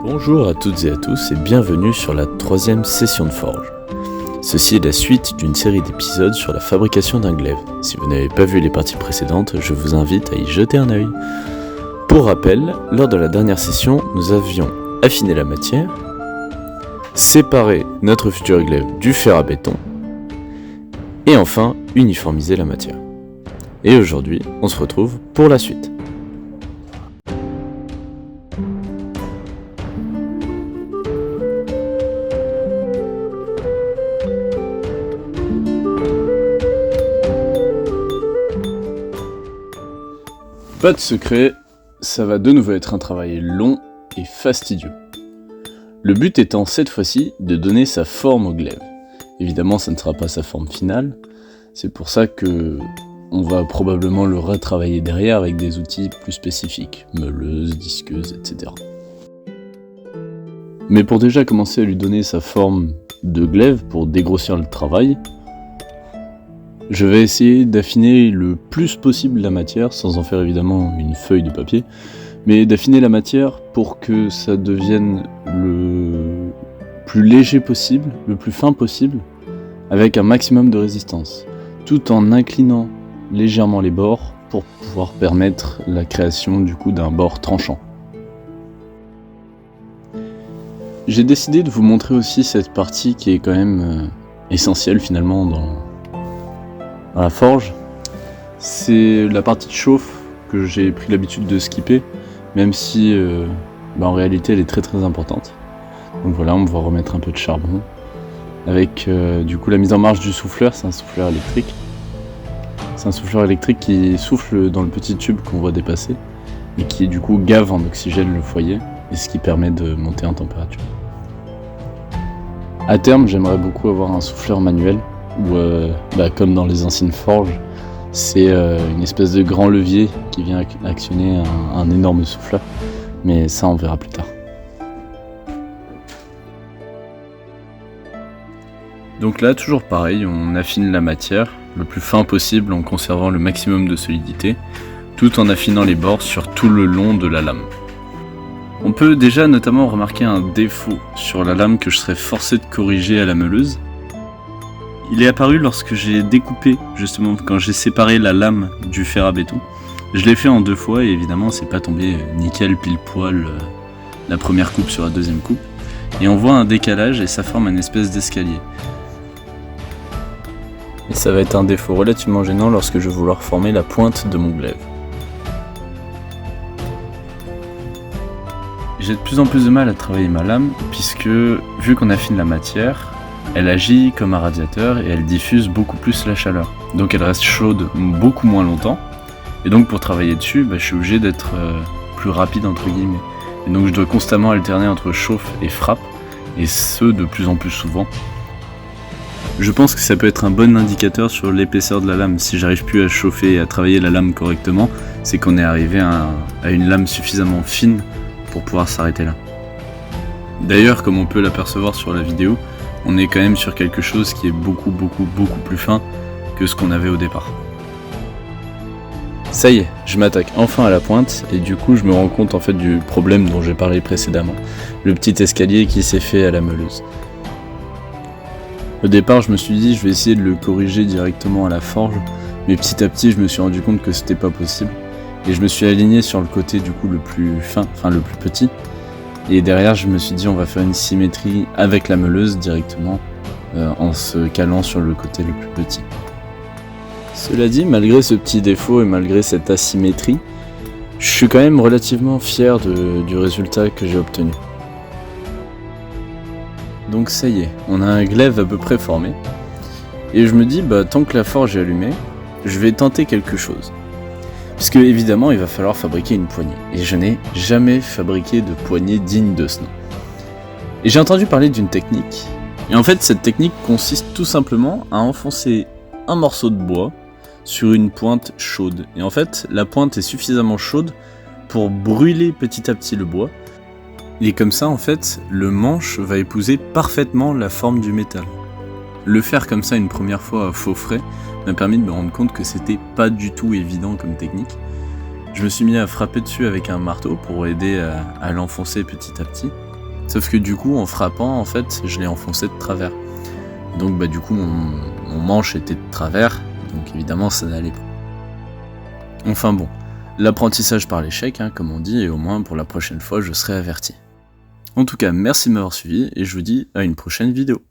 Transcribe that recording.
Bonjour à toutes et à tous et bienvenue sur la 3e session de forge. Ceci est la suite d'une série d'épisodes sur la fabrication d'un glaive. Si vous n'avez pas vu les parties précédentes, je vous invite à y jeter un œil. Pour rappel, lors de la dernière session, nous avions affiné la matière, séparé notre futur glaive du fer à béton, et enfin uniformisé la matière. Et aujourd'hui, on se retrouve pour la suite. Pas de secret, ça va de nouveau être un travail long et fastidieux. Le but étant cette fois-ci de donner sa forme au glaive. Évidemment, ça ne sera pas sa forme finale, c'est pour ça que on va probablement le retravailler derrière avec des outils plus spécifiques, meuleuse, disqueuse, etc. Mais pour déjà commencer à lui donner sa forme de glaive pour dégrossir le travail, je vais essayer d'affiner le plus possible la matière, sans en faire évidemment une feuille de papier, mais d'affiner la matière pour que ça devienne le plus léger possible, le plus fin possible, avec un maximum de résistance, tout en inclinant légèrement les bords pour pouvoir permettre la création du coup d'un bord tranchant. J'ai décidé de vous montrer aussi cette partie qui est quand même essentielle finalement dans la forge. C'est la partie de chauffe que j'ai pris l'habitude de skipper, même si en réalité elle est très très importante. Donc voilà, on va remettre un peu de charbon avec du coup la mise en marche du souffleur. C'est un souffleur électrique. C'est un souffleur électrique qui souffle dans le petit tube qu'on voit dépasser et qui du coup gave en oxygène le foyer, et ce qui permet de monter en température. À terme, j'aimerais beaucoup avoir un souffleur manuel où, comme dans les anciennes forges, c'est une espèce de grand levier qui vient actionner un énorme souffleur, mais ça on verra plus tard. Donc là, toujours pareil, on affine la matière le plus fin possible en conservant le maximum de solidité, tout en affinant les bords sur tout le long de la lame. On peut déjà notamment remarquer un défaut sur la lame que je serais forcé de corriger à la meuleuse. Il est apparu lorsque j'ai découpé, justement, quand j'ai séparé la lame du fer à béton. Je l'ai fait en 2 fois et évidemment c'est pas tombé nickel pile poil la première coupe sur la deuxième coupe. Et on voit un décalage et ça forme une espèce d'escalier. Et ça va être un défaut relativement gênant lorsque je vais vouloir former la pointe de mon glaive. J'ai de plus en plus de mal à travailler ma lame puisque, vu qu'on affine la matière, elle agit comme un radiateur et elle diffuse beaucoup plus la chaleur. Donc elle reste chaude beaucoup moins longtemps. Et donc pour travailler dessus, je suis obligé d'être plus rapide entre guillemets. Et donc je dois constamment alterner entre chauffe et frappe, et ce de plus en plus souvent. Je pense que ça peut être un bon indicateur sur l'épaisseur de la lame. Si j'arrive plus à chauffer et à travailler la lame correctement, c'est qu'on est arrivé à une lame suffisamment fine pour pouvoir s'arrêter là. D'ailleurs, comme on peut l'apercevoir sur la vidéo, on est quand même sur quelque chose qui est beaucoup plus fin que ce qu'on avait au départ. Ça y est, je m'attaque enfin à la pointe et du coup je me rends compte en fait du problème dont j'ai parlé précédemment, le petit escalier qui s'est fait à la meuleuse. Au départ je me suis dit je vais essayer de le corriger directement à la forge, mais petit à petit je me suis rendu compte que c'était pas possible et je me suis aligné sur le côté du coup le plus fin, le plus petit. Et derrière, je me suis dit, on va faire une symétrie avec la meuleuse directement, en se calant sur le côté le plus petit. Cela dit, malgré ce petit défaut et malgré cette asymétrie, je suis quand même relativement fier du résultat que j'ai obtenu. Donc ça y est, on a un glaive à peu près formé. Et je me dis, tant que la forge est allumée, je vais tenter quelque chose. Puisque évidemment il va falloir fabriquer une poignée, et je n'ai jamais fabriqué de poignée digne de ce nom. Et j'ai entendu parler d'une technique, et en fait cette technique consiste tout simplement à enfoncer un morceau de bois sur une pointe chaude. Et en fait la pointe est suffisamment chaude pour brûler petit à petit le bois, et comme ça en fait le manche va épouser parfaitement la forme du métal. Le faire comme ça une première fois à faux frais m'a permis de me rendre compte que c'était pas du tout évident comme technique. Je me suis mis à frapper dessus avec un marteau pour aider à l'enfoncer petit à petit. Sauf que du coup, en frappant, en fait, je l'ai enfoncé de travers. Donc du coup, mon manche était de travers, donc évidemment, ça n'allait pas. Enfin bon, l'apprentissage par l'échec, comme on dit, et au moins pour la prochaine fois, je serai averti. En tout cas, merci de m'avoir suivi, et je vous dis à une prochaine vidéo.